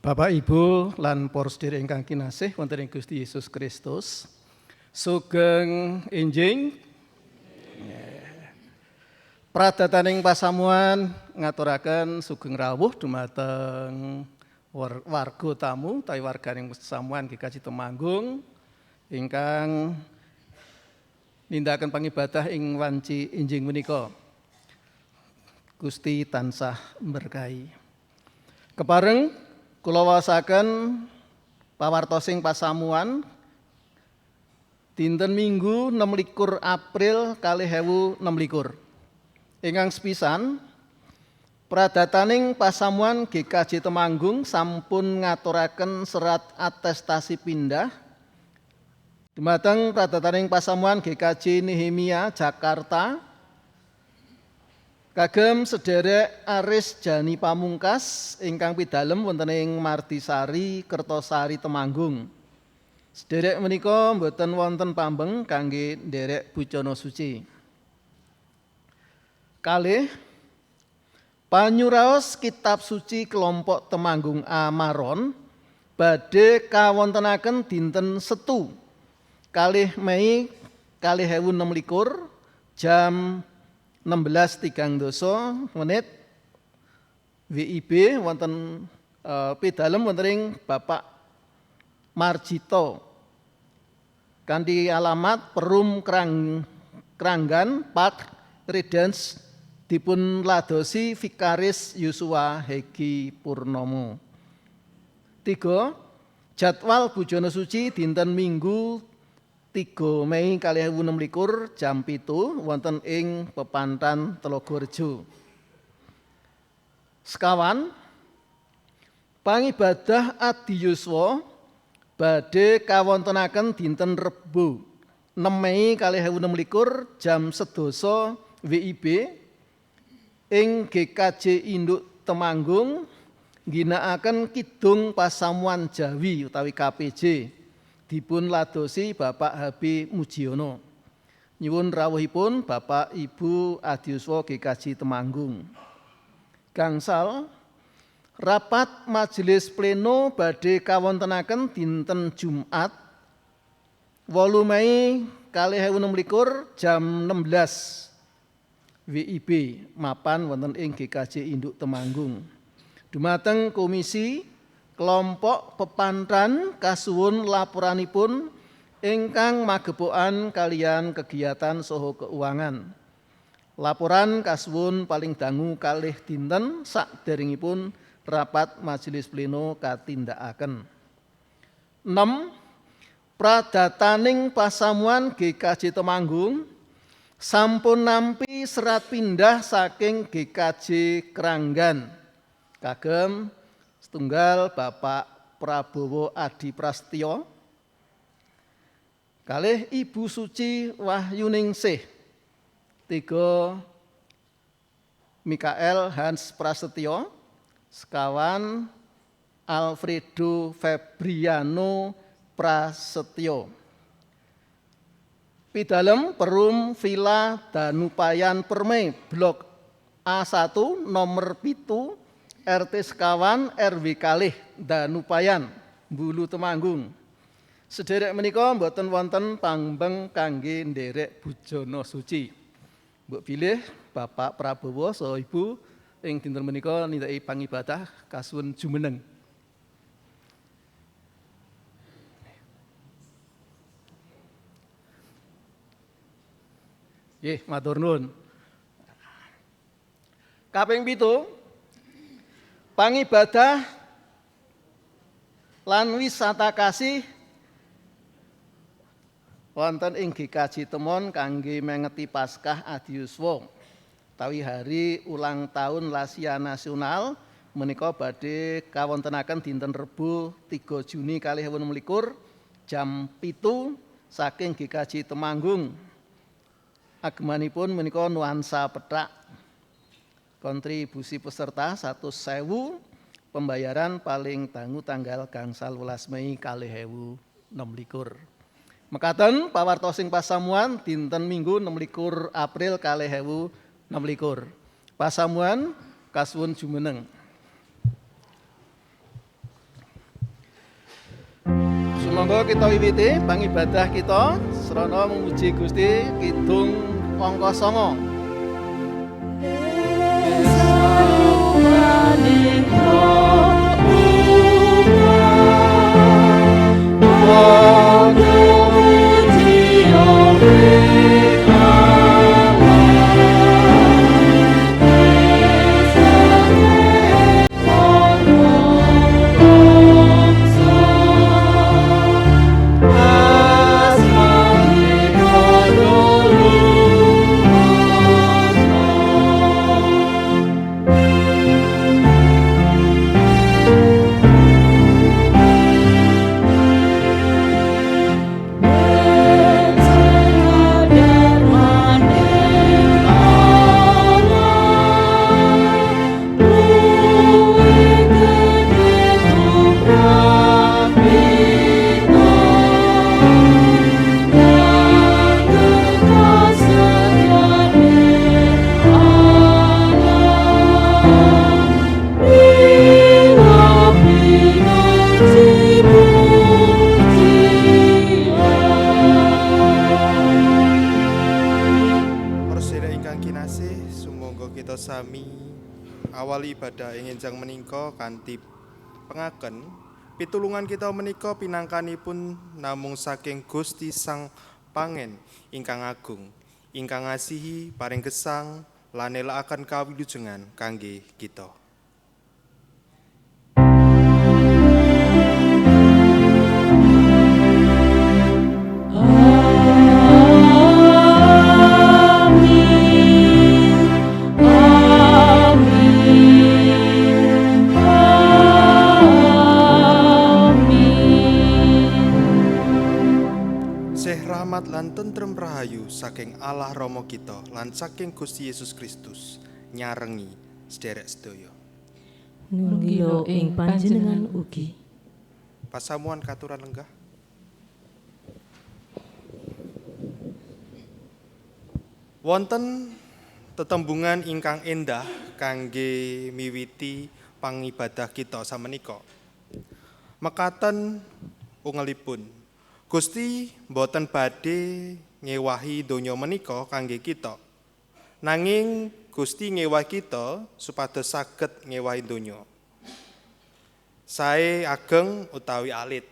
Bapak, Ibu, lan para sedherek ingkang kinasih wonten ing Gusti Yesus Kristus. Sugeng enjing pradataning pasamuan ngaturaken sugeng rawuh dumateng warga tamu utawi warganing pasamuan GKJ Temanggung ingkang nindakaken pangibadah ing wanci enjing menika. Gusti tansah berkahi. Kepareng kula waosaken pawartosing pasamuan dinten Minggu 26 April 2026. Ingkang sepisan pradataning pasamuan GKJ Temanggung sampun ngaturaken serat atestasi pindah dumateng pradataning pasamuan GKJ Nehemia Jakarta kagem sederek Aris Jani Pamungkas ingkang pidalem wonten ing Martisari, Kertosari, Temanggung. Sederek menika mboten wonten pambeng kangge nderek Bucana Suci. Kalih panyuraos kitab suci kelompok Temanggung Amaron badhe kawontenaken dinten Setu 2 Mei 2026 jam 16.30 WIB wonten pidalem wonten ing Bapak Marjito kanthi alamat Perum Kranggan Park Redens dipun ladosi Vikaris Yusua Hegi Purnomo. 3. Jadwal Bucana Suci dinten Minggu 3 Mei 2026 jam 7 wonten ing Pepantan Telogorejo. Sekawan pangibadah Adi Yuswa badhe kawontenaken dinten Rebo 6 Mei 2026 jam 11 WIB ing GKJ Induk Temanggung ngginakaken Kidung Pasamuan Jawi utawi KPJ dipun ladosi Bapak Habib Mujiono. Nyuwun rawuhipun Bapak Ibu Adi Yuswa GKJ Temanggung. Gangsal rapat majelis pleno badhe kawontenaken dinten Jumat 8 Mei 2026 jam 16 WIB mapan wonten ing GKJ Induk Temanggung. Dumateng komisi kelompok Pepantan kasuwun laporanipun ingkang magebokan kalian kegiatan saha keuangan. Laporan kasuwun paling dangu kalih dinten sakderengipun rapat majelis pleno katindakaken. 6. Pradataning pasamuan GKJ Temanggung sampun nampi serat pindah saking GKJ Kranggan kagem setunggal Bapak Prabowo Adi Prastyo, kalih Ibu Suci Wahyuningsih, 3 Mikael Hans Prasetyo, sekawan Alfredo Febriano Prasetyo. Pidalem Perum Villa Danupayan Permai Blok A1 nomor 7 RT sekawan RW kalih Danupayan Bulu Temanggung. Sederek menika mboten wonten pambeng kangge nderek Bucana Suci. Mbok pilih Bapak Prabowo saha Ibu ing dinten menika nindaki pangibadah kasuwun jumeneng. Nggih, matur nuwun. Kaping 7 pangibadah lan wisata kasih wonten ing GKJ Temon kangge mengeti Paskah Adi Yuswa utawi hari ulang tahun Lasia Nasional menika badhe kawontenaken dinten Rebo 3 Juni 2026 jam 7 saking GKJ Temanggung. Agemanipun menika nuansa pethak. Kontribusi peserta 100.000, pembayaran paling dangu tanggal gangsal 12 Mei 2026. Mekaten pawartosing pasamuan dinten Minggu 26 April 2026. Pasamuan kasuwun jumeneng. Monggo kita wiwiti pangibadah kita srana memuji Gusti kidung angka 9. Awali ibadah ing enjang menika kanthi pengaken pitulungan kita menika pinangkanipun namung saking Gusti Sang Pangen ingkang agung, ingkang ngasihi paring gesang lan nelakaken kawilujengan kangge kita. Rahmat lan tentrem rahayu saking Allah Rama kita lan saking Gusti Yesus Kristus nyarengi sederek sedaya. Nunggila ing panjenengan ugi. Pasamuan katuran lenggah. Wonten tetembungan ingkang endah kangge miwiti pangibadah kita samenika. Mekaten ungelipun Gusti boten badhe ngewahi donya menika kangge kita. Nanging Gusti ngewahi kita supados saged ngewahi donya. Sae ageng utawi alit.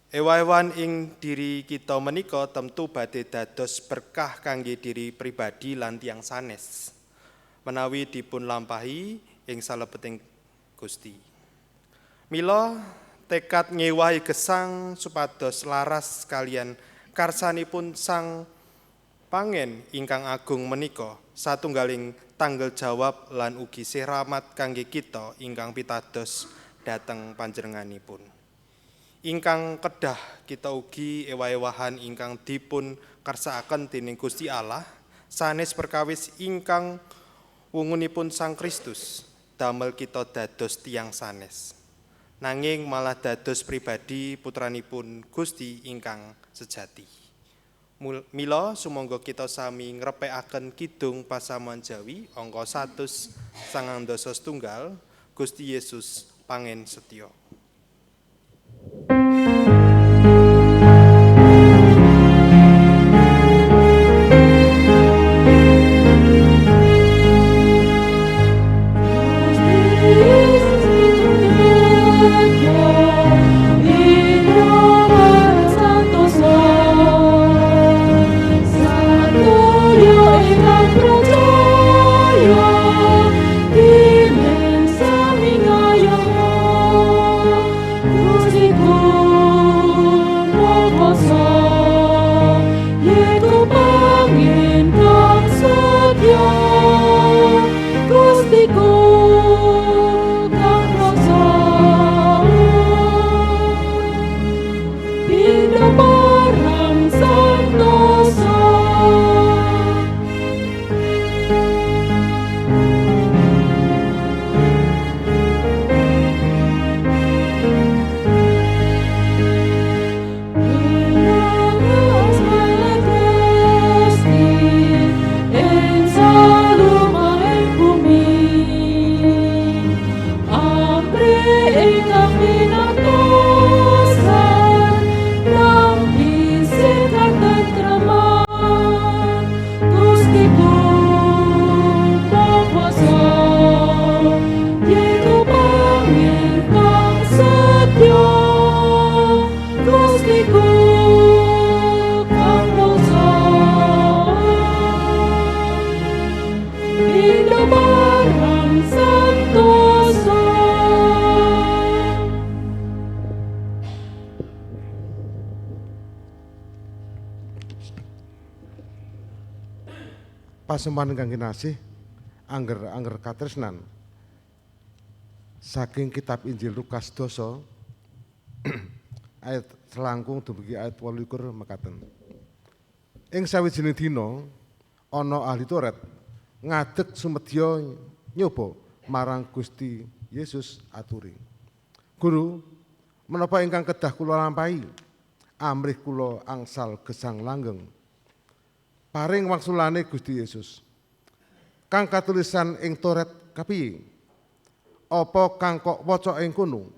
Ewa-ewan ing diri kita menika tentu badhe dados berkah kangge diri pribadi lan tiyang sanes. Menawi dipun lampahi ing salebeting Gusti. Mila tekad ngewahi gesang supados laras kalian karsanipun Sang Pangen ingkang agung menika satunggaling tanggal jawab lan ugi sih rahmat kangge kita ingkang pitados dhateng panjenenganipun. Ingkang kedah kita ugi ewa-ewahan ingkang dipun karsakaken dening Gusti Allah sanes perkawis ingkang wungunipun Sang Kristus damel kita dados tiyang sanes. Nanging malah dados pribadi putranipun Gusti ingkang sejati. Mila sumangga kita sami ngrepekaken kidung pasamuan Jawi angka 197 Gusti Yesus Pangen Setya. pasembahan ingkang kinasih angger katresnan saking kitab Injil Lukas 12 ayat selangkung dumugi ayat 28 mekaten. Ing sawijining dina ana ahli Taurat ngadeg sumedya nyoba marang Gusti Yesus aturi, "Guru, menapa ingkang kedah kula lampahi? Amrih kula angsal gesang langgeng." Paring wangsulane Gusti Yesus, "Kang katulisan ing Taurat kapiye? Apa kang kok waca ing kono?"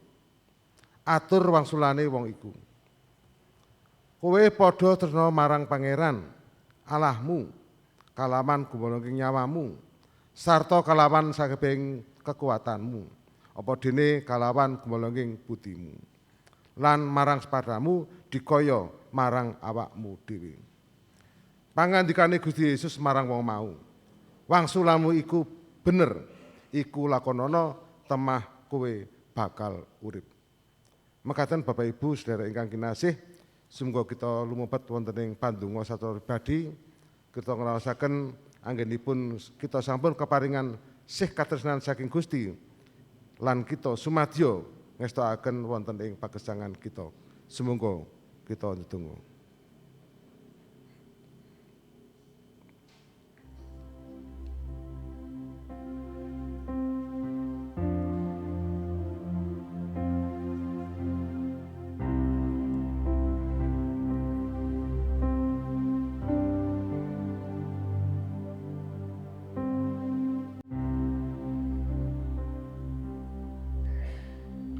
Atur wangsulane wong iku, "Kowe padha tresna marang Pangeran Allahmu kalawan gumantung nyawamu sarta kalawan sakabehing kekuatanmu, apa dene kalawan gumantung budimu, lan marang sepadamu dikaya marang awakmu dhewe." Pangandikane Gusti Yesus marang wong mau, "Wangsulanmu iku bener, iku lakonana, temah kowe bakal urip." Mekaten Bapak Ibu sedherek ingkang kinasih, sumangga kita lumebet wonten ing pandonga sacara pribadi, kita ngraosaken anggenipun kita sampun keparingan sih katresnan saking Gusti lan kita sumadyo ngestakaken wonten ing pagesangan kita. Sumangga kita ndedonga.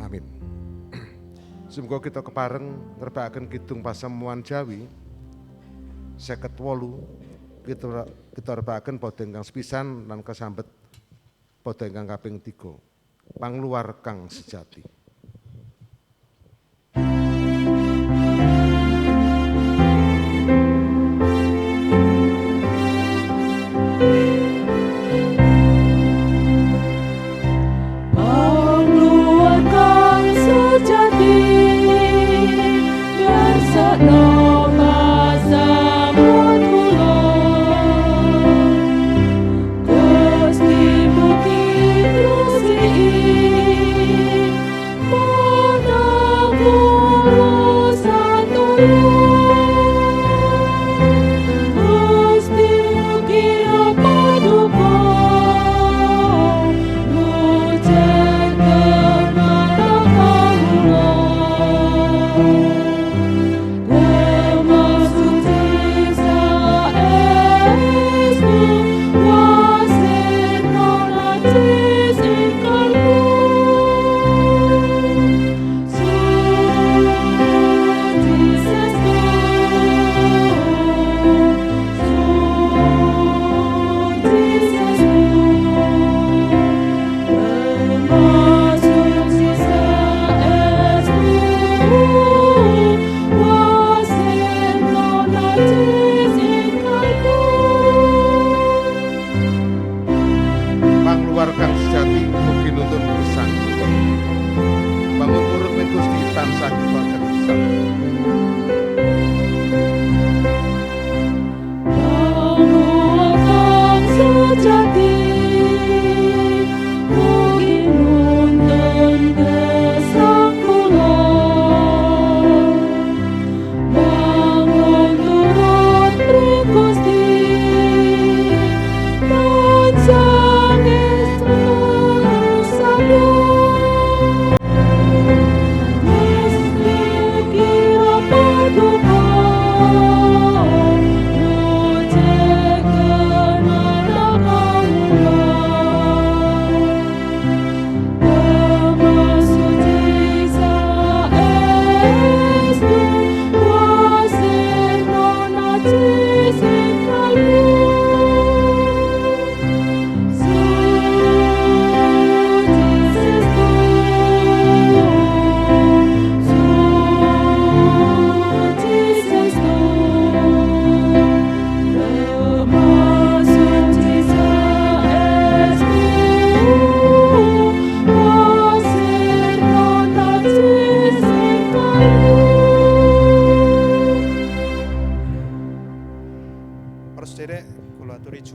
Amin. Sumangga kita kepareng ngerbakaken kidung pasamuan Jawi 58 kita rebakaken pada ingkang sepisan lan kesambet pada ingkang kaping 3. Pangluar kang sejati.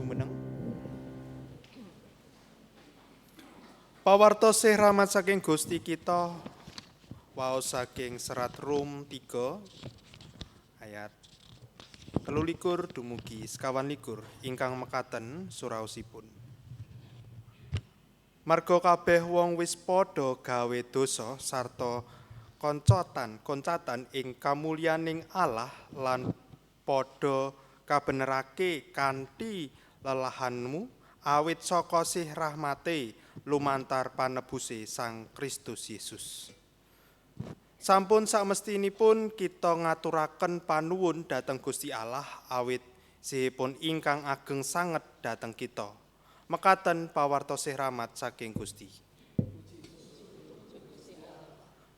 jumeneng. Pawartos rahmat saking Gusti kita waos saking serat Rum 3 ayat 23 dumugi 51 ingkang mekaten suraosipun. Marga kabeh wong wis padha gawe dosa sarta koncatan ing kamulyaning Allah lan padha kabenerake kanthi lelahanmu awit saka sih rahmate lumantar panebuse Sang Kristus Yesus. Sampun samestinipun kita ngaturaken panuwun dhateng Gusti Allah awit sihipun ingkang ageng sanget dhateng kita. Mekaten pawartosih rahmat saking Gusti.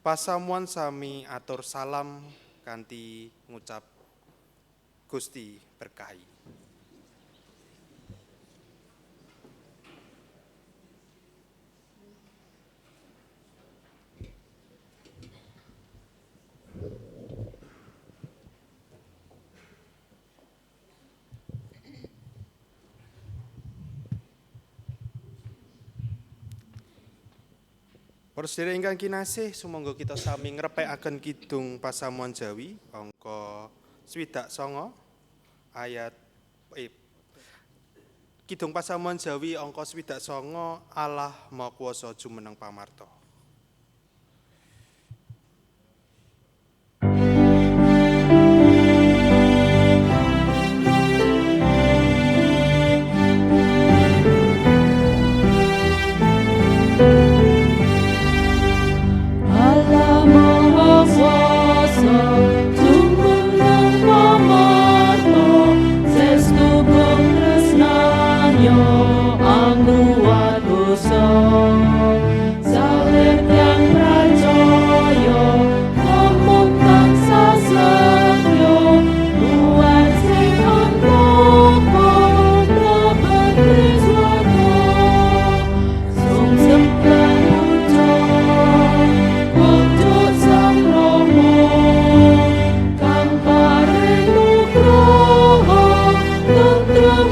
Pasamuan sami atur salam kanthi ngucap Gusti berkahi. Para sedherek ingkang kinasih, sumangga kita sami ngrepekaken kidung pasamuan Jawi angka 29 ayat kidung pasamuan Jawi angka 29 Allah Maha Kuwasa jumeneng pamarta.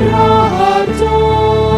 Raja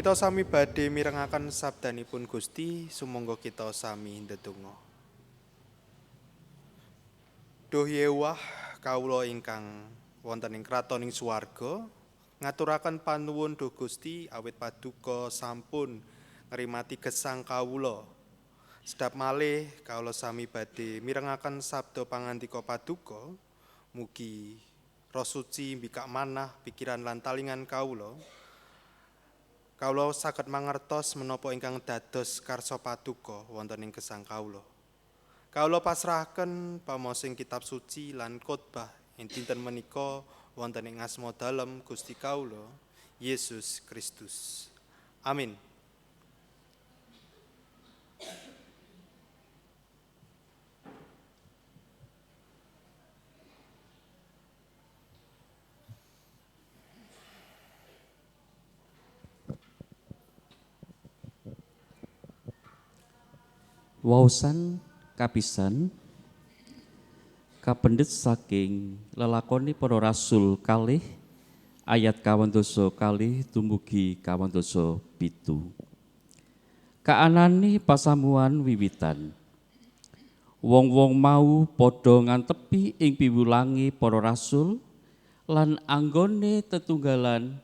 Kita sami badhe mirengaken sabdanipun Gusti, sumangga kita sami ndedonga. Duh Yewah, kawula ingkang wonten ing kratoning swarga, ngaturaken panuwun duh Gusti awit paduka sampun ngrimati gesang kawula. Sedap malih kawula sami badhe mirengaken sabda pangandika paduka, mugi Roh Suci mbikak manah pikiran lan talingan kawula. Kawula saged mangertos menapa ingkang dados karsa paduka wonten ing gesang kawula. Kawula pasrahaken pamosing kitab suci lan khotbah ing dinten menika wonten ing asma dalem Gusti kawula Yesus Kristus. Amin. Waosan kapisan kapendhet saking lelakoni para rasul kalih ayat 22 dumugi 27. Kaanane pasamuan wiwitan. Wong-wong mau padha ngantepi ing piwulange para rasul lan anggone tetunggalan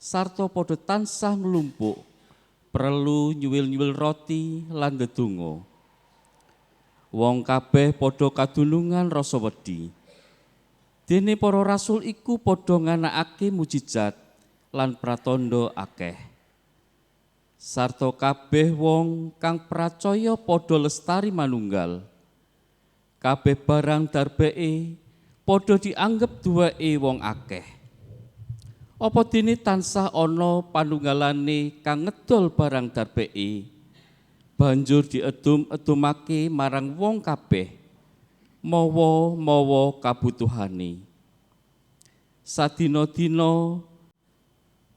sarta padha tansah nglumpuk perlu nyuwil-nyuwil roti lan ndedonga. Wong kabeh padha kadunungan rasa wedi. Dene para rasul iku padha nganakake mujijat lan pratandha akeh. Sarta kabeh wong kang pracaya padha lestari manunggal. Kabeh barang darbeke padha dianggep duweke wong akeh. Apa dene tansah ana panunggalane kang ngedol barang darbeke banjur diedum-edumake marang wong kabeh mawa kabutuhane. Sadina-dina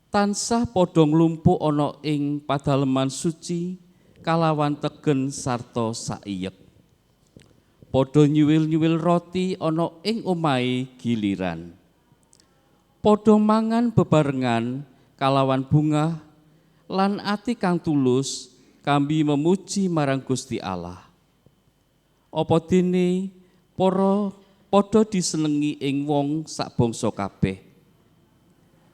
tansah padha nglumpuk ana ing padaleman suci kalawan tegen sarta saiyek. Padha nyuwil-nyuwil roti ana ing omahe giliran. Padha mangan bebarengan kalawan bungah lan ati kang tulus kambi memuji marang Gusti Allah. Apa dene para padha disenengi ing wong sak bangsa kabeh.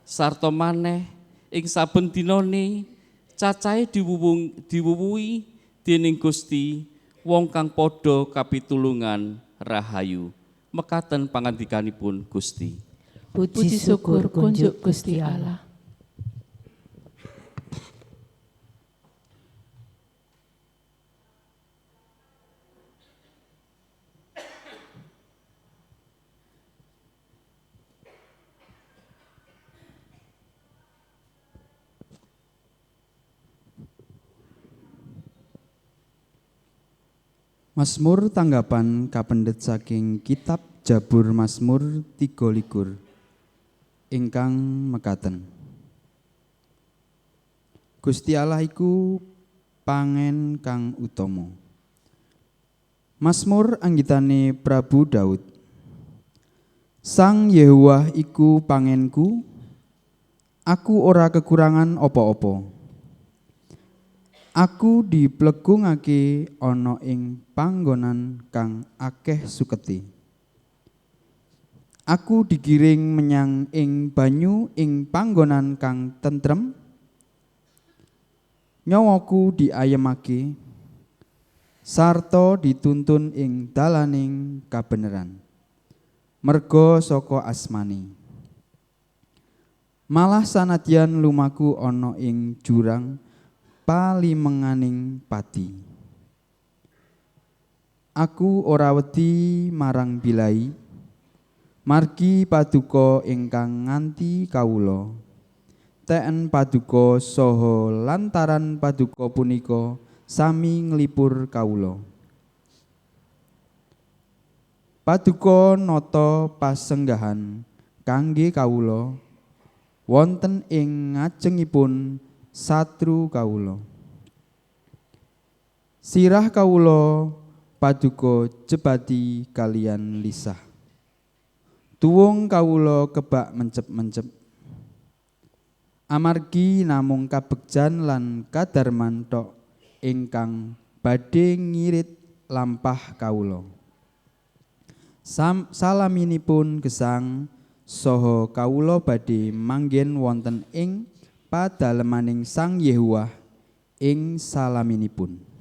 Sarta maneh ing saben dinane cacahe diwuwuhi dening Gusti wong kang padha kapitulungan rahayu. Mekaten pangandikanipun Gusti. Puji syukur kunjuk Gusti Allah. Mazmur tanggapan kapendhet saking kitab Jabur Mazmur 23 ingkang mekaten. Gusti Allah iku pangen kang utama. Mazmur anggitane Prabu Daud. Sang Yehowah iku pangenku, aku ora kekurangan apa-apa. Aku diplegungake ana ing panggonan kang akeh suketi. Aku digiring menyang ing banyu ing panggonan kang tentrem. Nyawaku diayemake sarta dituntun ing dalaning kabeneran. Merga saka asmane. Malah sanadyan lumaku ana ing jurang palimenganing pati. Aku ora wedi marang bilai, margi paduka ingkang nganti kawula. Teken paduka saha lantaran paduka punika sami nglipur kawula. Paduka nata pasenggahan kangge kawula wonten ing ngajengipun satru kawula. Sirah kawula paduka jebati kalian lisah. Tuwung kawula kebak mencep-mencep. Amargi namung kabegjan lan kadarman tok ingkang badhe ngirit lampah kawula. Salaminipun gesang saha kawula badhe manggen wonten ing padalemaning Sang Yehuwah ing salaminipun.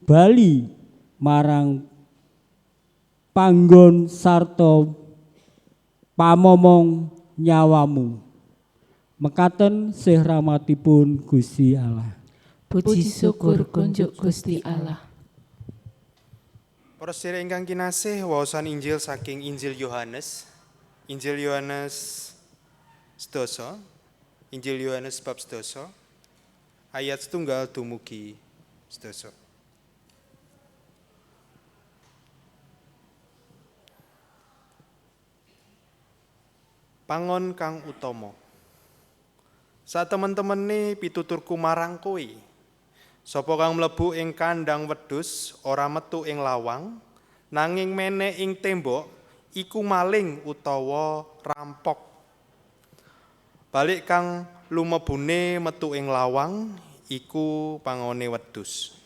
bali marang panggon sarta pamomong nyawamu. Mekaten sih rahmatipun Gusti Allah. Puji syukur kunjuk Gusti Allah. Para sedherek ingkang kinasih, waosan Injil saking Injil Yohanes. Injil Yohanes sedasa. Injil Yohanes bab sedasa. Ayat setunggal dumugi sedasa. Pangon kang utama. Sa temen-temene pituturku marang kowe. Sapa kang mlebu ing kandang wedhus ora metu ing lawang, nanging meneh ing tembok, iku maling utawa rampok. Balik kang lumebune metu ing lawang, iku pangone wedhus.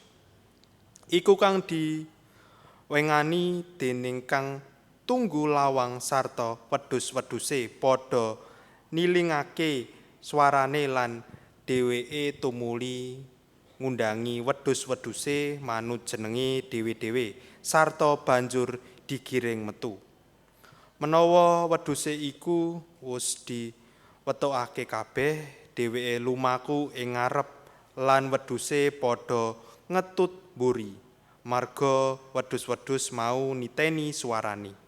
Iku kang diwengani dening kang tunggu lawang sarta wedhus-wedhuse padha nilingake swarane lan dheweke tumuli ngundangi wedhus-wedhuse manut jenenge dhewe-dhewe sarta banjur digiring metu. Menawa wedhuse iku wis diwetokake kabeh, dheweke lumaku ing ngarep lan wedhuse padha ngetut mburi. Marga wedhus-wedhus mau niteni swarane.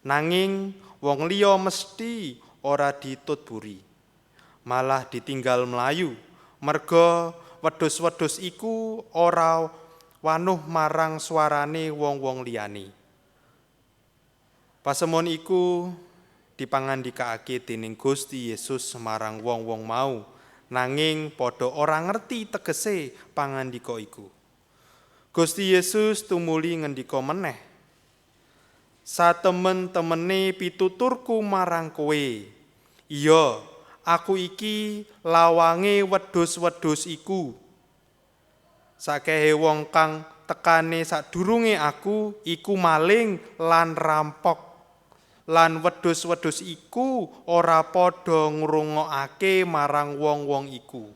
Nanging wong liya mesti ora ditutburi. malah ditinggal melayu. Merga wedhus-wedhus iku ora wanuh marang suarane wong-wong liyane. Pasemon iku dipangandikaake dening Gusti Yesus marang wong-wong mau, nanging padha ora ngerti tegese pangandika iku. Gusti Yesus tumuli ngendika meneh, "Satemen-temene pituturku marang kowe. Iya, aku iki lawange wedhus-wedhus iku. Sakehe wong kang tekane sadurunge aku iku maling lan rampok. Lan wedhus-wedhus iku ora padha ngrungokake marang wong-wong iku.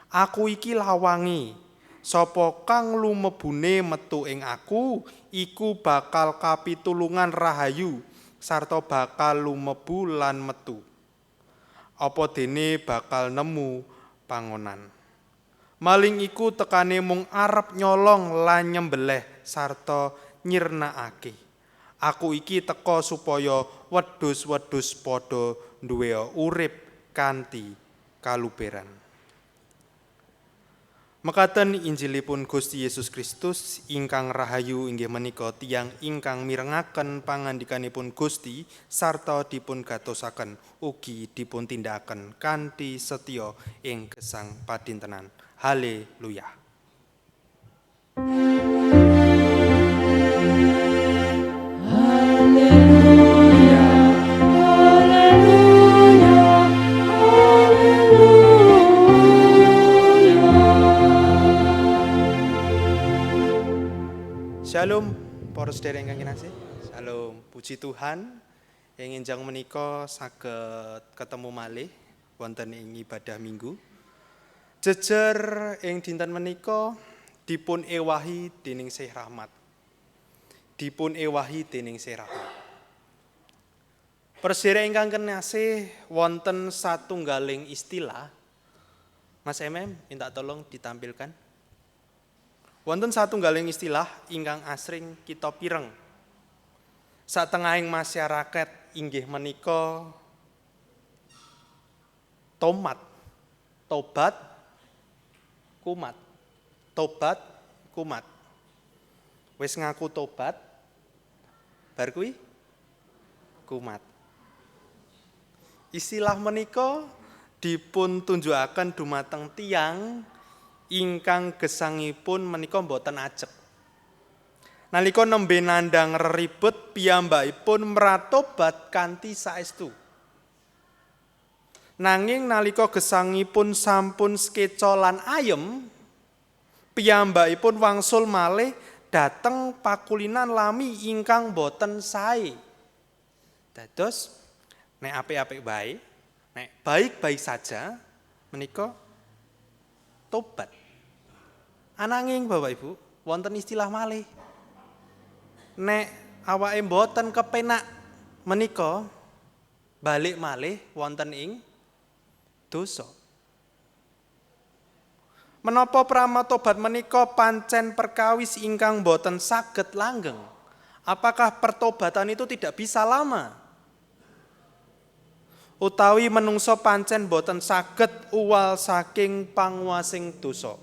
Aku iki lawange, sapa kang lumebune metu ing aku, iku bakal kapitulungan rahayu, sarta bakal lumebu lan metu. Apa dene bakal nemu pangonan. Maling iku tekane mung arep nyolong lan nyembelih sarta nyirnakake. Aku iki teka supaya wedhus-wedhus padha duwe urip kanthi kaluberan." Mekaten Injilipun Gusti Yesus Kristus ingkang rahayu inggih menika tiyang ingkang mirengaken pangandikanipun Gusti sarta dipun gatosaken ugi dipun tindakaken kanthi setya ing gesang padintenan. Haleluya. Shalom, para sedherek ingkang kinasih. Shalom, puji Tuhan ing enjang menika saged ketemu malih wonten ing ibadah Minggu. Jejer ing dinten menika dipun ewahi dening Syekh Rahmat. Dipun ewahi dening Syekh Rahmat. Para sedherek ingkang kinasih, wonten satunggaling istilah. Mas minta tolong ditampilkan. Wonten satunggaling istilah ingkang asring kita pireng satengahing masyarakat inggih menika tomat, tobat, kumat. Tobat, kumat. Wis ngaku tobat, bar kuwi kumat. Istilah menika dipun tunjukaken dumateng tiyang ingkang gesangipun menika boten ajeg. Nalika nembe nandhang reribet piyambakipun mratobat kanthi saestu. Nanging nalika gesangipun sampun sekeca lan ayem, piyambakipun wangsul malih dhateng pakulinan lami ingkang boten sae. Dados nek apik-apik bae, nek baik-baik saja menika tobat. Ananging Bapak Ibu, wonten istilah malih. Nek awake mboten kepenak menika balik malih wonten ing dosa. Menapa pramatobat menika pancen perkawis ingkang boten saged langgeng? Apakah pertobatan itu tidak bisa lama? Utawi menungso pancen boten saged uwal saking panguwasing dosa.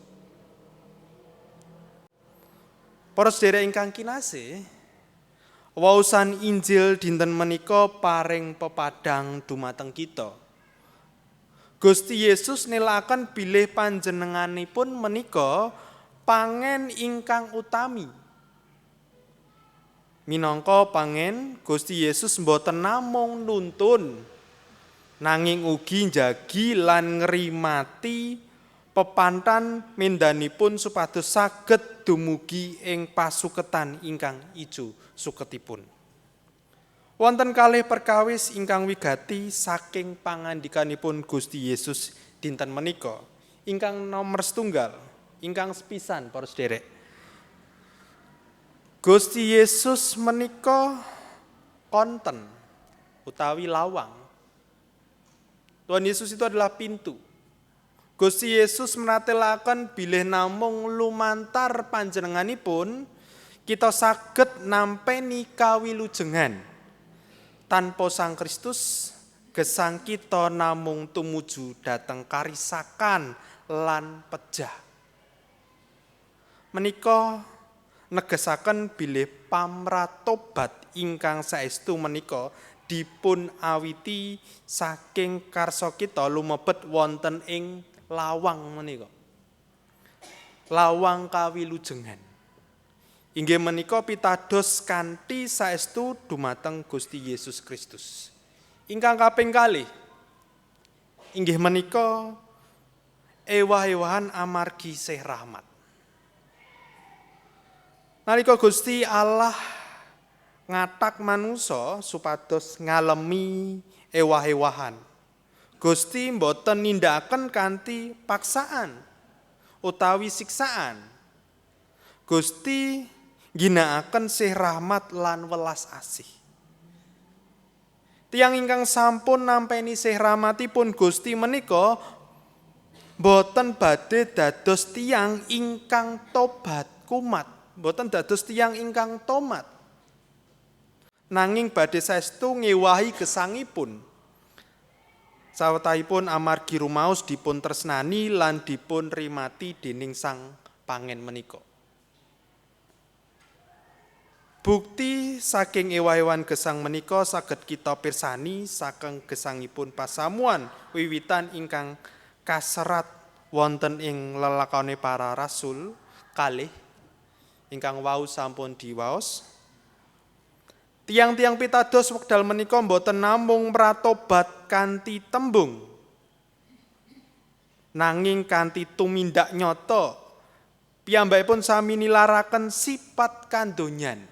Para sedherek ingkang kinasih, wausan Injil dinten menika paring pepadang dumateng kita. Gusti Yesus nelaken bilih panjenenganipun menika pangen ingkang utami. Minangka pangen Gusti Yesus mboten namung nuntun, nanging ugi njagi lan ngrimati pepantan mendanipun supados saged dumugi ing pasuketan ingkang ijo suketipun. Wonten kalih perkawis ingkang wigati saking pangandikanipun Gusti Yesus dinten menika. Ingkang nomor setunggal, ingkang sepisan para sedherek. Gusti Yesus menika konten utawi lawang. Tuhan Yesus itu adalah pintu. Gusti Yesus menatelaken bilih namung lumantar panjenenganipun kita saged nampeni kawilujengan. Tanpa Sang Kristus gesang kita namung tumuju dhateng karisakan lan pejah. Menika negesaken bilih pamratobat ingkang saestu menika dipun awiti saking karsa kita lumebet wonten ing lawang menika. Lawang kawilujengan. Inggih menika pitados kanthi saestu dumateng Gusti Yesus Kristus. Ingkang kaping kalih inggih menika ewah-ewahan amargi Sih Rahmat. Nalika Gusti Allah ngatak manusa supados ngalemi ewah-ewahan. Gusti mboten nindakaken kanthi paksaan utawi siksaan. Gusti ginakaken Sih Rahmat lan welas asih. Tiyang ingkang sampun nampeni Sih Rahmatipun Gusti menika boten badhe dados tiyang ingkang tobat kumat, boten dados tiyang ingkang tomat. Nanging badhe saestu ngewahi gesangipun. Sawetahipun amargi rumaos dipun tresnani lan dipun rimati dening Sang Pangen menika. Bukti saking ewah-ewahan gesang menika saged kita pirsani saking gesangipun pasamuan wiwitan ingkang kaserat wonten ing lelakone para rasul kalih ingkang wau sampun diwaos. Tiang-tiang pitados wekdal menika boten namung mratobat kanthi tembung nanging kanthi tumindak nyata piyambakipun sami nilaraken sipat kandonyan.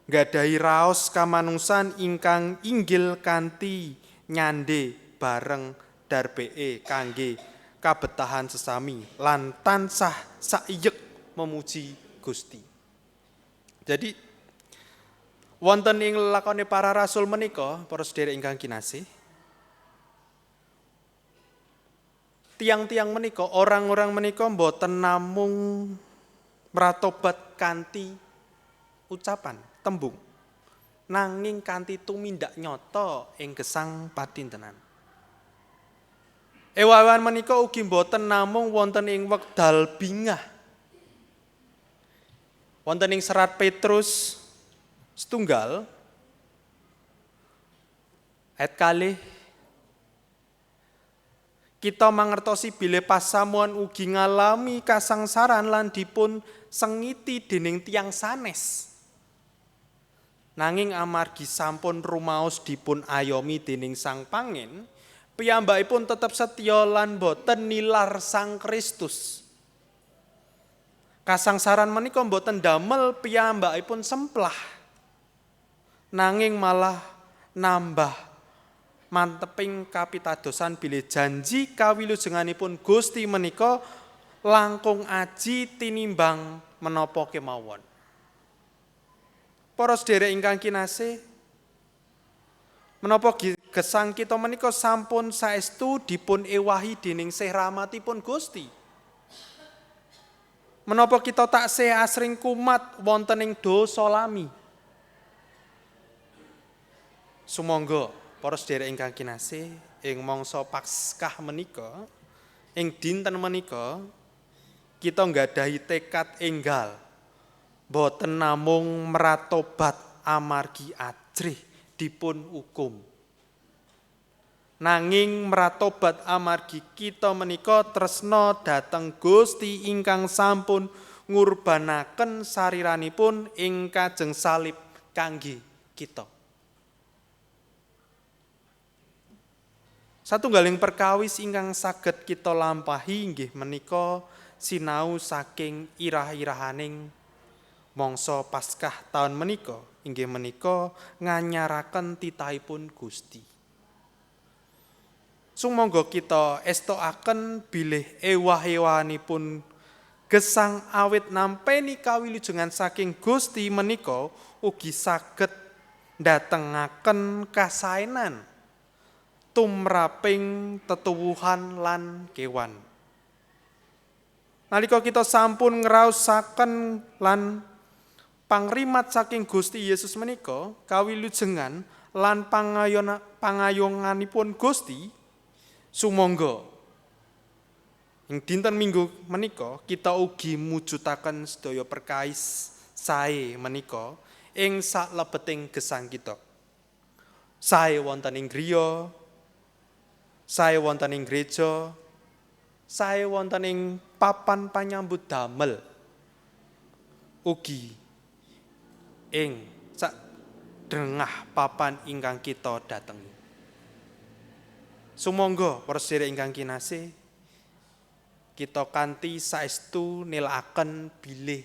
Gadahi raos kamanungsan ingkang inggil kanthi nyande bareng darbeke kangge kabetahan sesami lan tansah saiyek memuji Gusti. Jadi wonten ing lelakone para rasul menika, para sedherek ingkang kinasih, tiang-tiang menika, orang-orang menika mboten namung mratobat kanthi ucapan, tembung, nanging kanthi tumindak nyata ing gesang padintenan. Ewah-ewahan menika ugi mboten namung wonten ing wekdal bingah. Wonten ing serat Petrus setunggal ayat kalih kita mangertosi bilih pasamuan ugi ngalami kasangsaran lan dipun sengiti dening tiyang sanes. Nanging amargi sampun rumaos dipun ayomi dening Sang Pangen, piyambakipun tetep setya lan boten nilar Sang Kristus. Kasangsaran menika boten damel piyambakipun semplah, nanging malah nambah manteping kapitadosan bilih janji kawilujenganipun Gusti menika langkung aji tinimbang menapa kemawon. Para sedherek ingkang kinasih, menapa gesang kita menika sampun saestu dipun ewahi dening Sih Rahmatipun Gusti. Menapa kita taksih asring kumat wonten ing dosa lami. Sumangga para sedherek ingkang kinasih, ing mangsa Paskah menika, ing dinten menika kita nggadahi tekad enggal boten namung mratobat amargi ajrih dipun hukum, nanging mratobat amargi kita menika tresna dhateng Gusti ingkang sampun ngurbanaken sariranipun ing kajeng salib kangge kita. Satunggaling perkawis ingkang saged kita lampahi inggih menika sinau saking irah-irahaning mangsa Paskah taun menika, inggih menika nganyaraken titahipun Gusti. Sumangga kita estokaken bilih ewah-ewahanipun gesang awit nampeni kawilujengan saking Gusti menika ugi saged ndatengaken kasaenan tumraping tetuwuhan lan kewan. Nalika kita sampun ngraosaken lan pangrimat saking Gusti Yesus menika kawilujengan lan pangayonganipun Gusti, sumangga ing dinten Minggu menika kita ugi mujudaken sedaya perkais sae menika ing saklebeting gesang kita. Sae wonten ing griya, sae wonten ing gereja, sae wonten ing papan panyambut damel, ugi ing sadrengah papan ingkang kita datengi. Sumangga para sedherek ingkang kinasih, kita kanthi saestu nilakaken bilih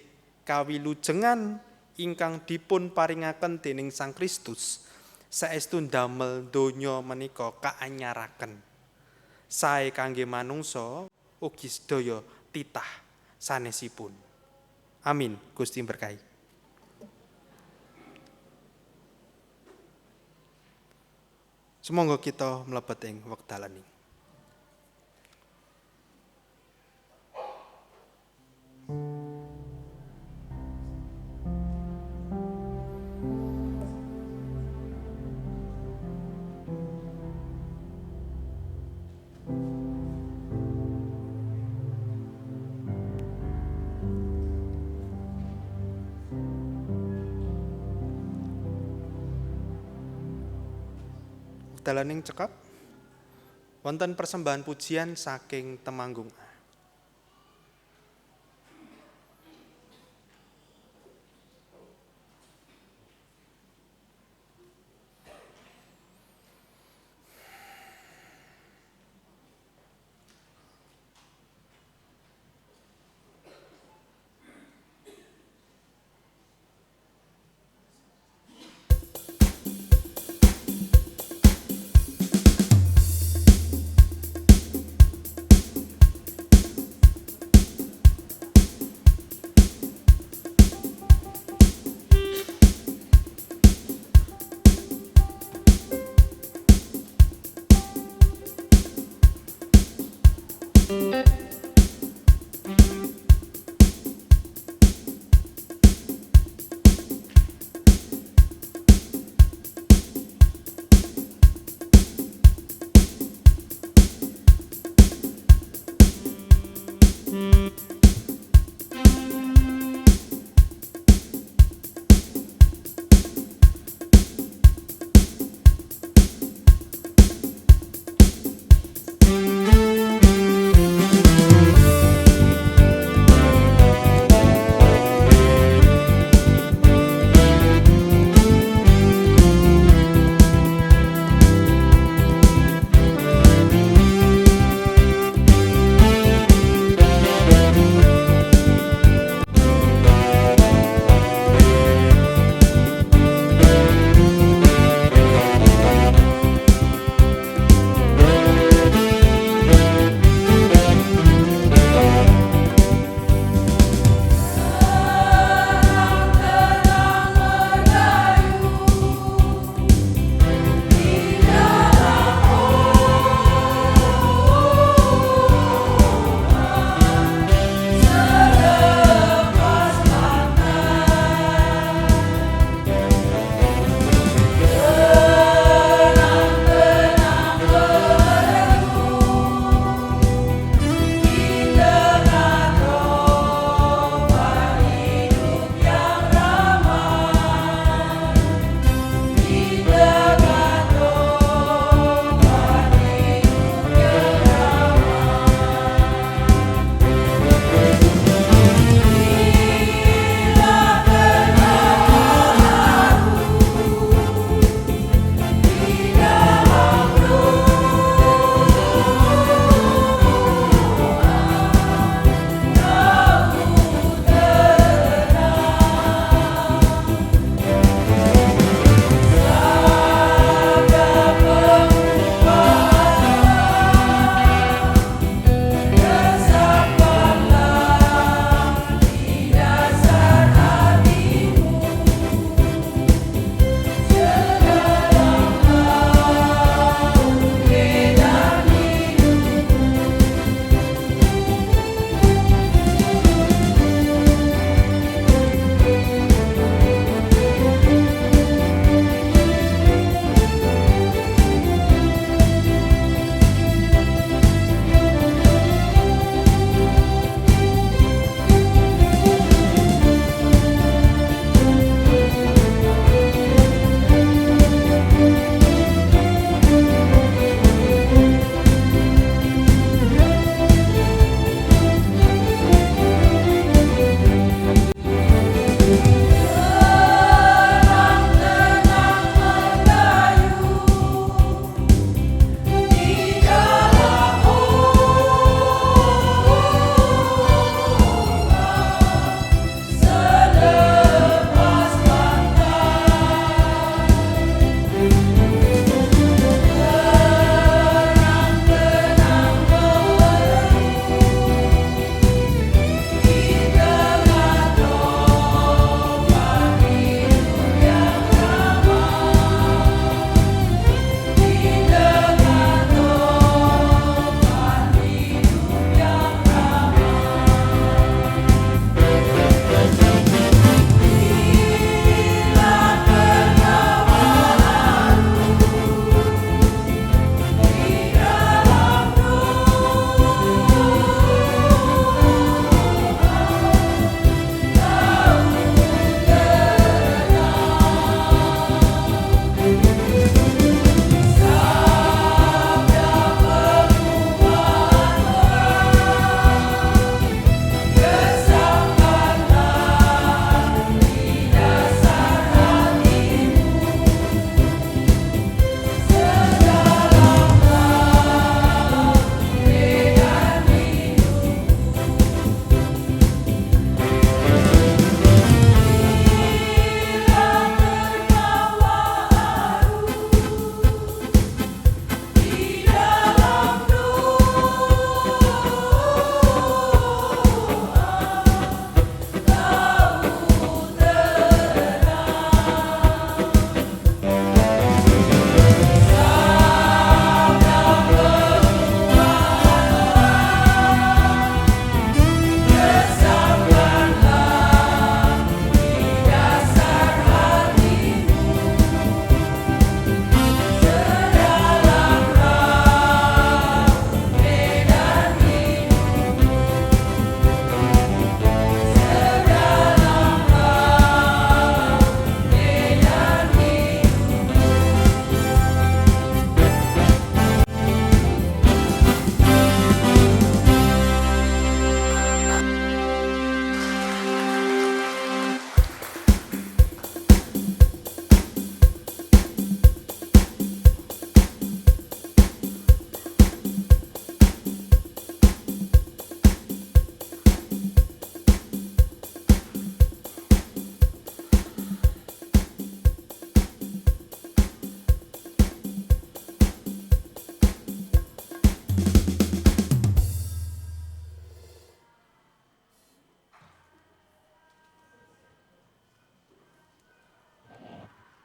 kawilujengan ingkang dipun paringaken dening Sang Kristus, saestu ndamel donya menika kaanyaraken. Sae kangge manungsa ugi sedaya titah sanesipun. Amin. Gusti berkahi. Semoga kita mlebet ing wekdalan ini. Dalaning cekap wonten persembahan pujian saking Temanggung A.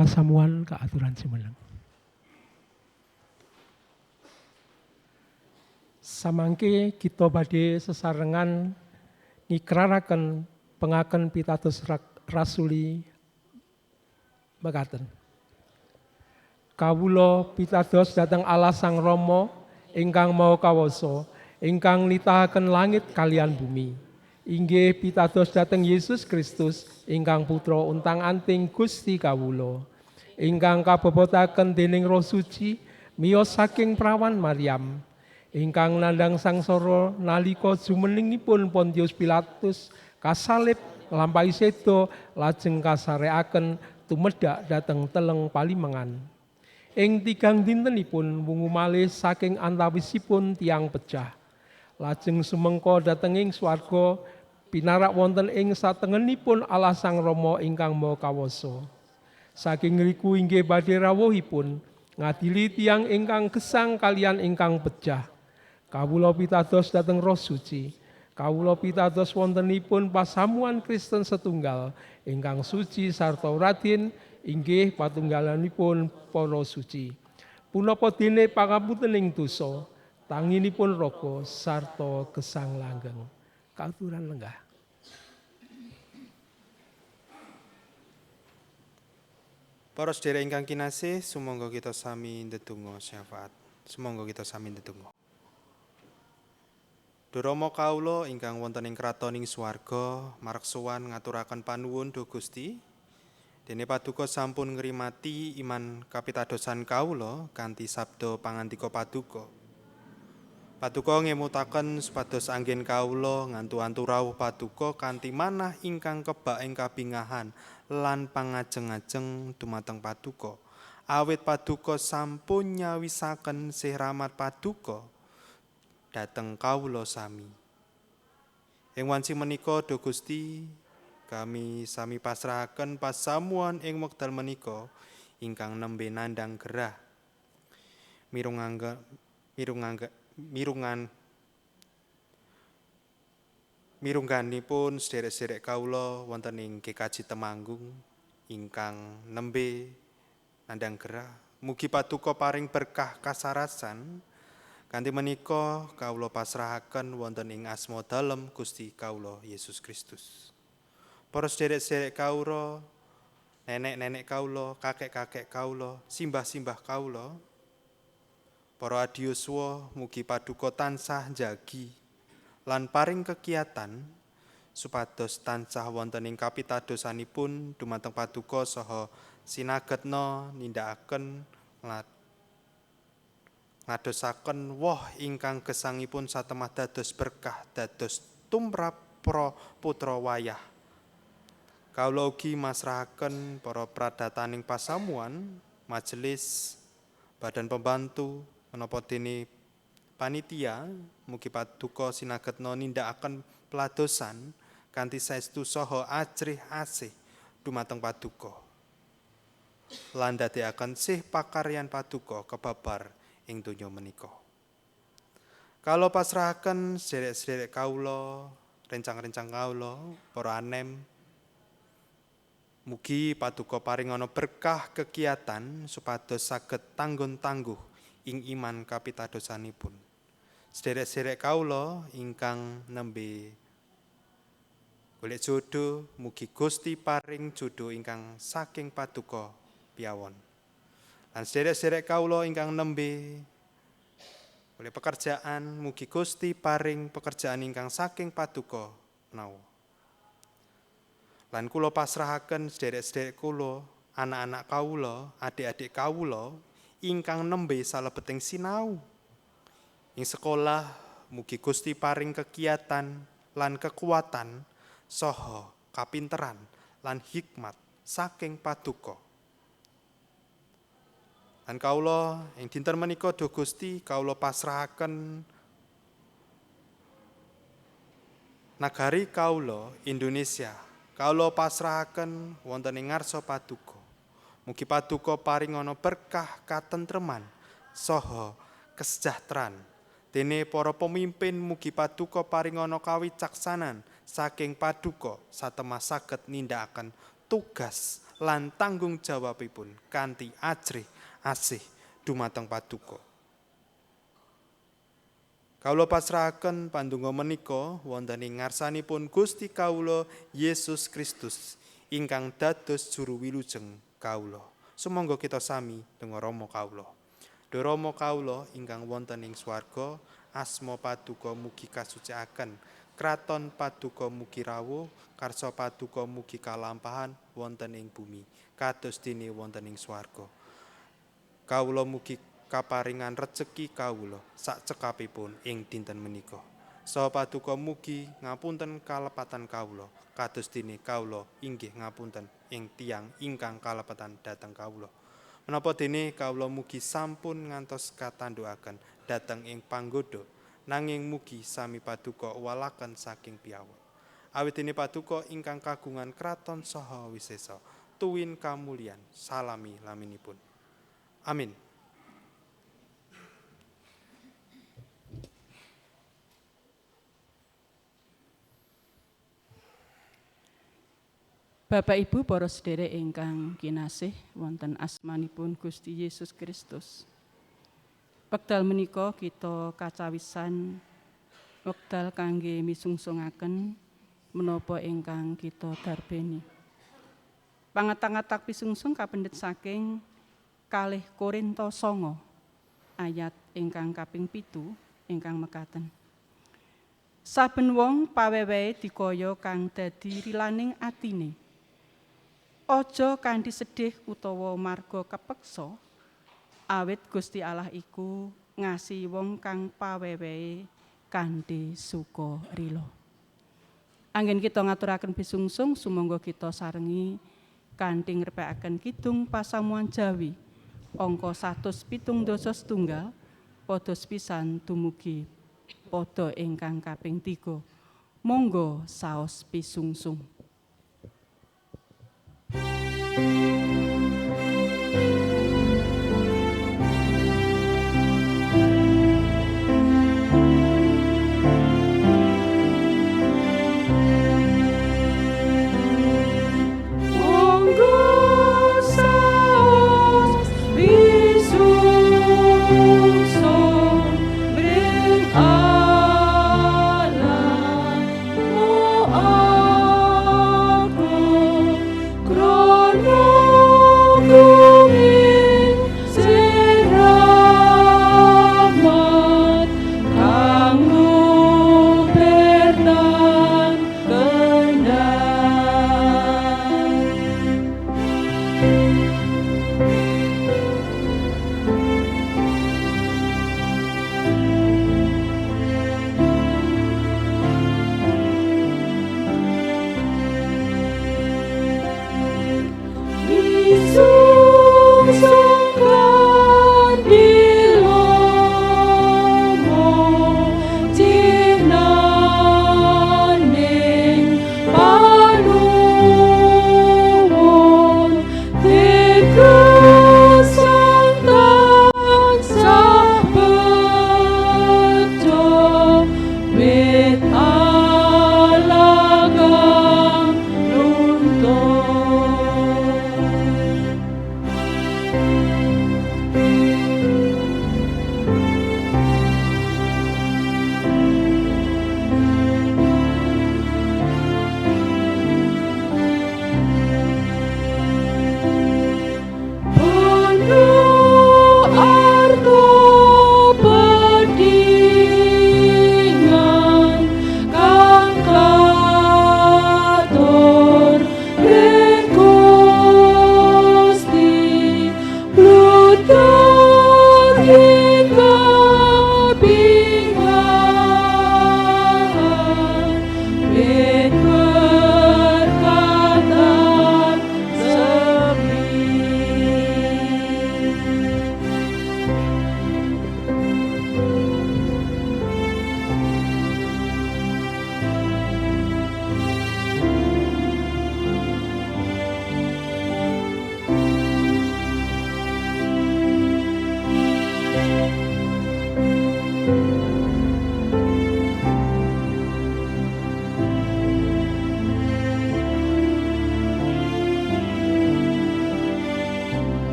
pasamuan keaturan semeneng. Samangke kita badhe sesarengan nikraraken pengaken pitados rasuli mekaten. Kawula pitados dhateng Allah Sang Rama ingkang Maha Kawasa, ingkang nitahaken langit kalian bumi. Inggih pitados dhateng Yesus Kristus ingkang putra untang-anting Gusti kawula, ingkang kabebotaken dening Roh Suci miyos saking prawan Maryam, ingkang nandhang sangsara nalika jumenengipun Pontius Pilatus kasalib nglampahi seda lajeng kasareaken tumedhak dhateng teleng palimengan. Ing tigang dintenipun wungu malih saking antawisipun tiang pecah. Lajeng sumengko dhateng ing swarga pinarak wonten ing satengenipun Allah Sang Rama ingkang Maha Kawasa. Saking ngriku inggih badhe rawuhipun ngadili tiang ingkang gesang kalian ingkang pecah. Kawula pitados dhateng Roh Suci. Kawula pitados wontenipun pasamuan Kristen setunggal ingkang suci sarta radin inggih patunggalanipun para suci. Punapa dene pangapuntening dosa, tanginipun raga sarta gesang langgeng. Kaaturan lenggah. Para sedherek ingkang kinasih, sumangga kita sami ndedonga syafaat. Sumangga kita sami ndedonga. Duh Rama kawula ingkang wonten ing kratoning swarga, mareksuwan ngaturaken panuwun Duh Gusti. Dene paduka sampun ngrimati iman kapitadosan kawula kanthi sabda pangantika paduka. Paduka ngemutaken supados anggen kawula ngantu-antu rawuh paduka kanthi manah ingkang kebak ing kabingahan lan pangajeng-ajeng dumateng paduka. Awit paduka sampun nyawisaken sih rahmat paduka dhateng kawula sami. Ing wanci menika Duh Gusti, kami sami pasrahaken pasamuan ing wekdal menika ingkang nembe nandhang gerah. Mirungganipun sederek-sederek kawula wonten ing GKJ Temanggung ingkang nembe nandhang gerah. Mugi paduka paring berkah kasarasan. Kanthi menika kawula pasrahaken wonten ing asma dalem Gusti kawula Yesus Kristus. Para sederek-sederek kawula, nenek-nenek kawula, kakek-kakek kawula, simbah-simbah kawula, para adiyuswa mugi paduka tansah njagi lan paring kegiatan supados tansah wonten ing kapitadosanipun dumateng paduka saha sinagetna nindakaken ngadosaken woh ingkang gesangipun satemah dados berkah dados tumrap para putra wayah. Kawula ugi masrahaken para pradataning pasamuan, majelis, badan pembantu, menapa dene panitia, mugi paduka sinagetna nindakaken peladosan kanthi saestu saha ajrih asih dumateng paduka. Lan dadekaken sih pakaryan paduka kebabar ing donya menika. Kawula pasrahaken sederek-sederek kawula, rencang-rencang kawula, para anem, mugi paduka paringana berkah kegiatan supados saged tanggun-tangguh ing iman kapitadosanipun. Sederek-sederek kawula ingkang nembe golek jodoh, mugi Gusti paring jodoh ingkang saking paduka piyawon. Lan sederek-sederek kawula ingkang nembe oleh pekerjaan, mugi Gusti paring pekerjaan ingkang saking paduka menawa. Lan kula pasrahaken sederek-sederek kula, anak-anak kawula, adik-adik kawula ingkang nembe salebeting sinau ing sekolah, mugi Gusti paring kegiatan lan kekuatan saha kapinteran lan hikmat saking paduka. Lan kawula ing dinten menika Duh Gusti kawula pasrahaken nagari kawula Indonesia. Kawula pasrahaken wonten ing ngarsa paduka. Mugi paduka paringana berkah katentreman saha kesejahteraan. Dene para pemimpin mugi paduka paringana kawicaksanan saking paduka satemah saged nindakaken tugas lan tanggung jawabipun kanthi ajrih asih dumateng paduka. Kawula pasrahaken pandonga menika wonten ing ngarsanipun Gusti kawula Yesus Kristus ingkang dados juru wilujeng kawula. Sumangga kita sami donga Rama kawula. Duh Rama kawula ingkang wonten ing swarga, asma paduka mugi kasucikaken. Kraton paduka mugi rawuh, karsa paduka mugi kalampahan wonten ing bumi, kados dene wonten ing swarga. Kawula mugi kaparingan rejeki kawula sak cekapipun ing dinten menika. Saha paduka mugi ngapunten kalepatan kawula, kados dene kawula inggih ngapunten ing tiyang ingkang kalepatan dhateng kawula. Menapa dene kawula mugi sampun ngantos katandukaken dhateng ing panggoda, nanging mugi sami paduka walaken saking piyawon. Awit dene paduka ingkang kagungan kraton saha wisesa, tuwin kamulyan salami laminipun. Amin. Bapak Ibu para sedherek ingkang kinasih wonten asmanipun Gusti Yesus Kristus. Wekdal menika kita kacawisan wekdal kangge misungsungaken menapa ingkang kita darbeni. Pangatak-atak pisungsung kapendhet saking 2 Korintus 9 ayat ingkang kaping 7 ingkang mekaten. Saben wong pawewehe dikaya kang dadi rilaning atine. Aja kanthi sedih utawa marga kepeksa, awit Gusti Allah iku ngasihi wong kang pawewehe kanthi sukarela. Anggen kita ngaturaken pisungsung sumangga kita sarengi kanthi ngrepekaken kidung pasamuan Jawi angka 177 padha sepisan dumugi pada ingkang kaping 3. Monggo saos pisungsung.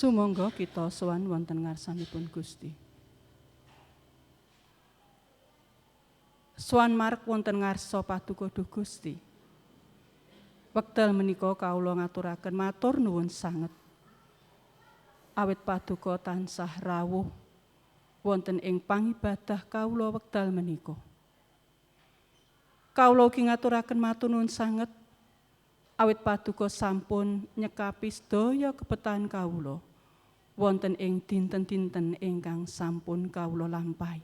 Sumangga kita sowan wonten ngarsanipun Gusti. Sowan marek wonten ngarsa paduka Duh Gusti. Wekdal menika kawula ngaturaken matur nuwun sanget. Awit paduka tansah rawuh wonten ing pangibadah kawula wekdal menika. Kawula ugi ngaturaken matur nuwun sanget awit paduka sampun nyekapi sedaya kebetahan kawula wonten ing dinten-dinten ingkang sampun kawula lampahi.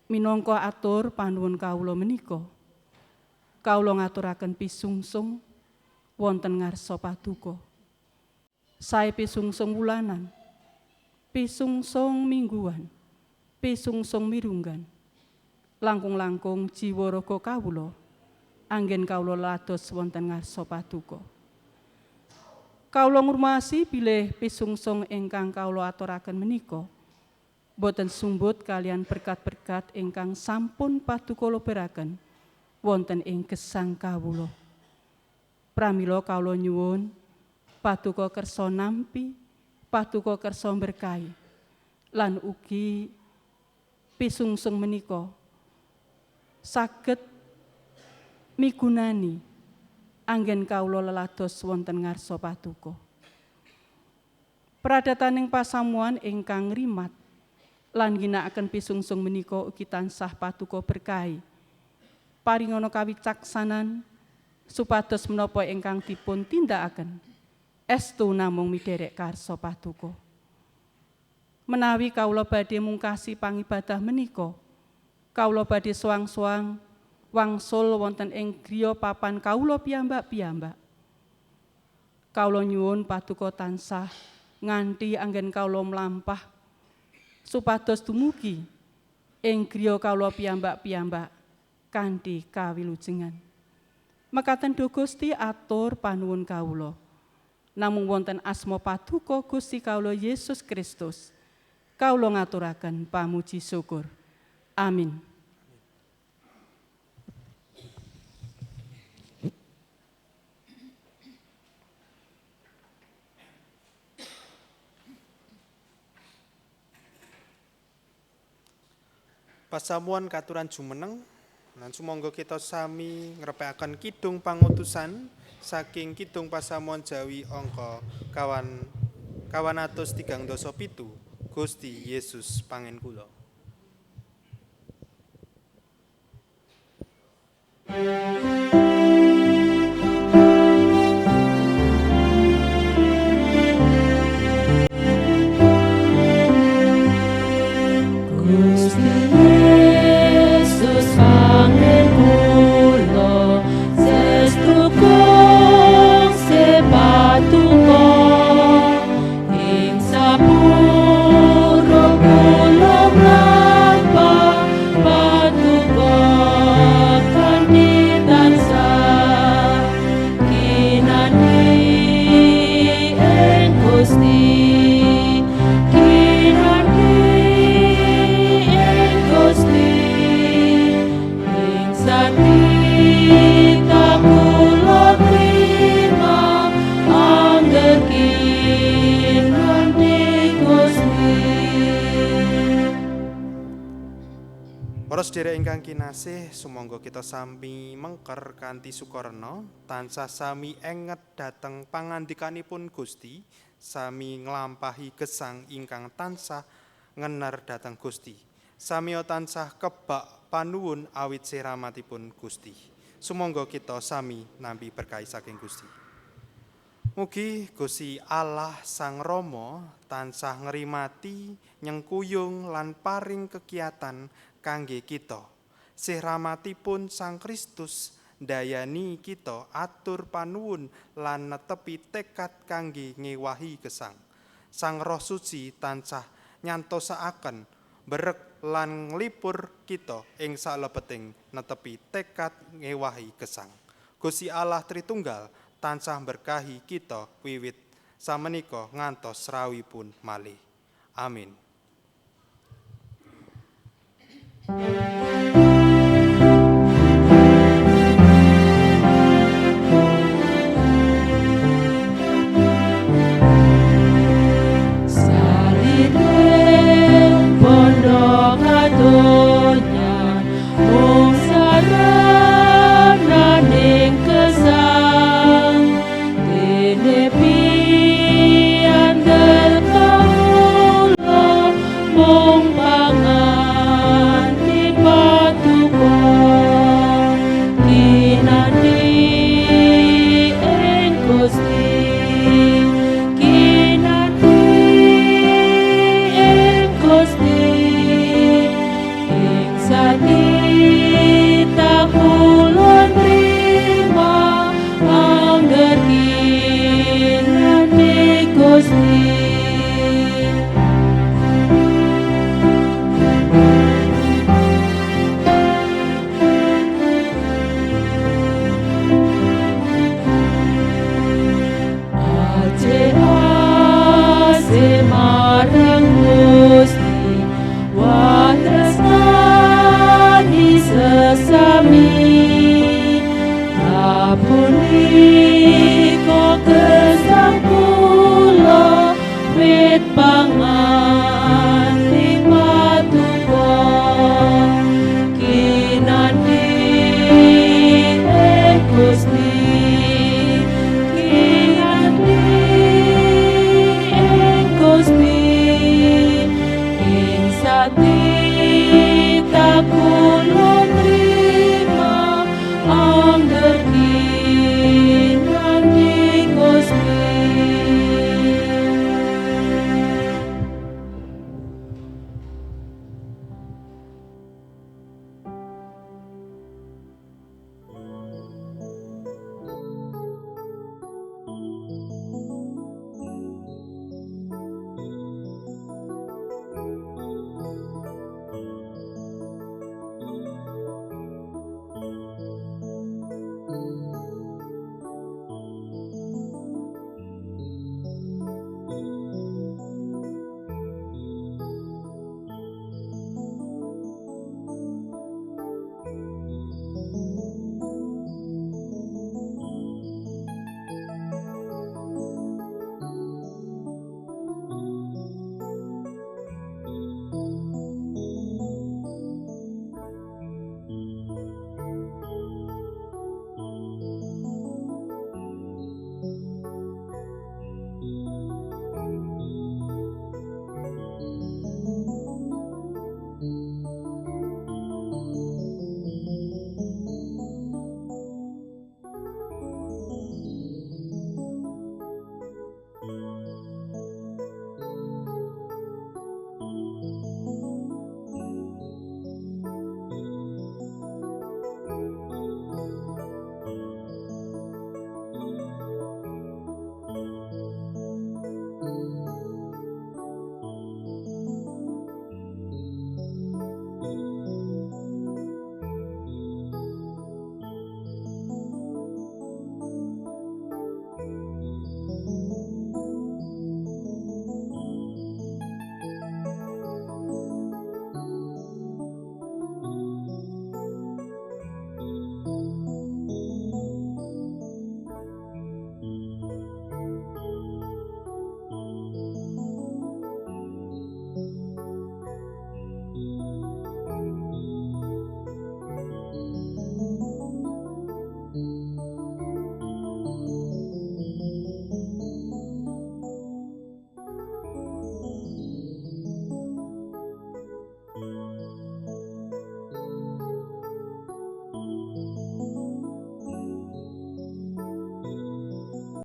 Minangka atur panuwun kawula menika, kawula ngaturaken pisungsung wonten ngarsa paduka. Sae pisungsung wulanan, pisungsung mingguan, pisungsung mirunggan. Langkung-langkung jiwa raga kawula anggen kawula lados wonten ngarsa paduka. Kawula ngurmasi bilih pisungsung ingkang kawula aturaken menika boten sumbut kalian berkat-berkat ingkang sampun paduka loberaken wonten ing gesang kawula. Pramila kawula nyuwun paduka kersa nampi, paduka kersa berkahi, lan ugi pisungsung menika saged migunani anggen kawula lelados wonten ngarsa paduka. Pradataning pasamuan ingkang rimat lan ginakaken pisungsung menika ugi tansah paduka berkahi. Paringana kawicaksanan supados menapa ingkang dipun tindakaken estu namung miderek karsa paduka. Menawi kawula badhe mungkasi pangibadah menika, kawula badhe soang-soang wangsul wonten ing griya papan kawula piyambak-piyambak. Kawula nyuwun paduka tansah nganti anggen kawula mlampah supados dumugi ing griya kawula piyambak-piyambak kanthi kawilujengan. Mekaten Duh Gusti atur panuwun kawula. Namung wonten asma paduka Gusti kawula Yesus Kristus, kawula ngaturaken pamuji syukur. Amin. Pasamuan katuran jumeneng, lan sumangga kita sami ngrepekaken kidung pangutusan saking kidung pasamuan Jawi angka 337 Gusti Yesus pangen kula. Para sedherek ingkang kinasih, sumangga kita sami mengker kanthi sukarena tansah sami enget dhateng pangandikanipun Gusti, sami nglampahi gesang ingkang tansah ngener dhateng Gusti. Sami tansah kebak panuwun awit siramatipun Gusti. Sumangga kita sami nampi berkahi saking Gusti. Mugi Gusti Allah Sang Rama tansah ngrimati, nyengkuyung lan paring kegiatan kangge kita. Sih ramatipun Sang Kristus ndayani kita atur panuwun lan netepi tekad kangge ngewahi gesang. Sang Roh Suci tansah nyantosaaken berek lan nglipur kita ing salebeting netepi tekad ngewahi gesang. Gusti Allah Tritunggal tansah berkahi kita wiwit samenika ngantos rawipun malih. Amin. Amen.